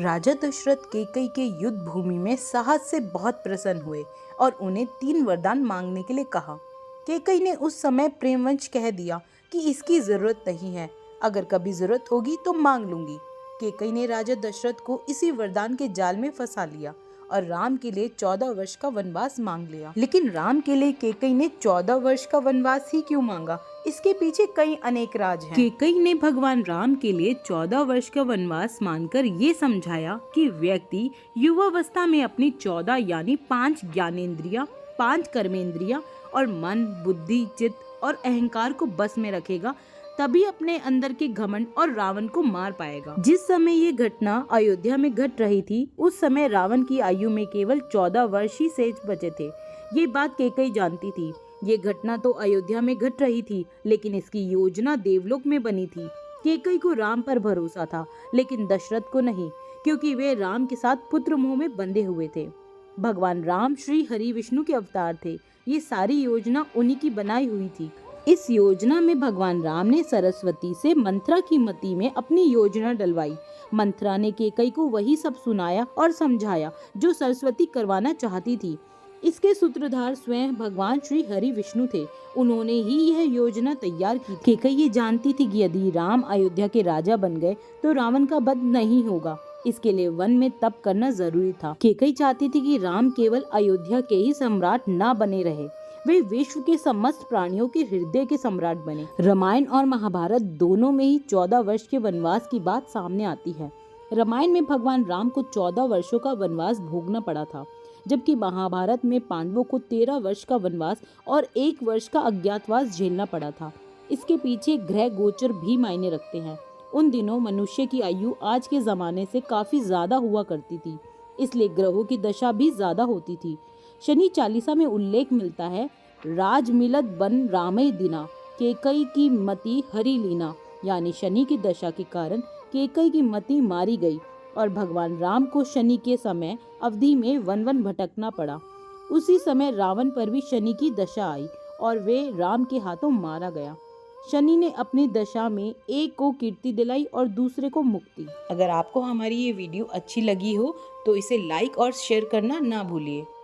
राजा दशरथ केकई के युद्ध भूमि में साहस से बहुत प्रसन्न हुए और उन्हें 3 वरदान मांगने के लिए कहा। केकई ने उस समय प्रेमवंश कह दिया कि इसकी जरूरत नहीं है, अगर कभी जरूरत होगी तो मांग लूंगी। केकई ने राजा दशरथ को इसी वरदान के जाल में फंसा लिया और राम के लिए 14 वर्ष का वनवास मांग लिया। लेकिन राम के लिए केकई ने 14 वर्ष का वनवास ही क्यों मांगा? इसके पीछे कई अनेक राज हैं। केकई ने भगवान राम के लिए 14 वर्ष का वनवास मानकर ये समझाया कि व्यक्ति युवावस्था में अपनी 14 यानी 5 ज्ञानेंद्रियां, 5 कर्मेंद्रियां और मन, बुद्धि, चित्त और अहंकार को बस में रखेगा, तभी अपने अंदर के घमंड और रावण को मार पाएगा। जिस समय ये घटना अयोध्या में घट रही थी, उस समय रावण की आयु में केवल 14 वर्ष ही शेष बचे थे। ये बात केकई जानती थी। ये घटना तो अयोध्या में घट रही थी, लेकिन इसकी योजना देवलोक में बनी थी। केकई को राम पर भरोसा था, लेकिन दशरथ को नहीं, क्योंकि वे राम के साथ पुत्र मोह में बंधे हुए थे। भगवान राम श्री हरि विष्णु के अवतार थे। ये सारी योजना उन्हीं की बनाई हुई थी। इस योजना में भगवान राम ने सरस्वती से मंथरा की मति में अपनी योजना डलवाई। मंथरा ने केकई को वही सब सुनाया और समझाया जो सरस्वती करवाना चाहती थी। इसके सूत्रधार स्वयं भगवान श्री हरि विष्णु थे। उन्होंने ही यह योजना तैयार की। केकई ये जानती थी कि यदि राम अयोध्या के राजा बन गए तो रावण का वध नहीं होगा। इसके लिए वन में तप करना जरूरी था। केकई चाहती थी कि राम केवल अयोध्या के ही सम्राट न बने रहे, वे विश्व के समस्त प्राणियों के हृदय के सम्राट बने। रामायण और महाभारत दोनों में ही 14 वर्ष के वनवास की बात सामने आती है। रामायण में भगवान राम को 14 वर्षों का वनवास भोगना पड़ा था, जबकि महाभारत में पांडवों को 13 वर्ष का वनवास और 1 वर्ष का अज्ञातवास झेलना पड़ा था। इसके पीछे ग्रह गोचर भी मायने रखते हैं। उन दिनों मनुष्य की आयु आज के जमाने से काफी ज्यादा हुआ करती थी, इसलिए ग्रहों की दशा भी ज्यादा होती थी। शनि चालीसा में उल्लेख मिलता है, राज मिलत बन रामय दिना, केकई की मति हरि लीना, यानी शनि की दशा के कारण केकई की मति मारी गई और भगवान राम को शनि के समय अवधि में वन वन भटकना पड़ा। उसी समय रावण पर भी शनि की दशा आई और वे राम के हाथों मारा गया। शनि ने अपनी दशा में एक को कीर्ति दिलाई और दूसरे को मुक्ति। अगर आपको हमारी ये वीडियो अच्छी लगी हो तो इसे लाइक और शेयर करना ना भूलिए।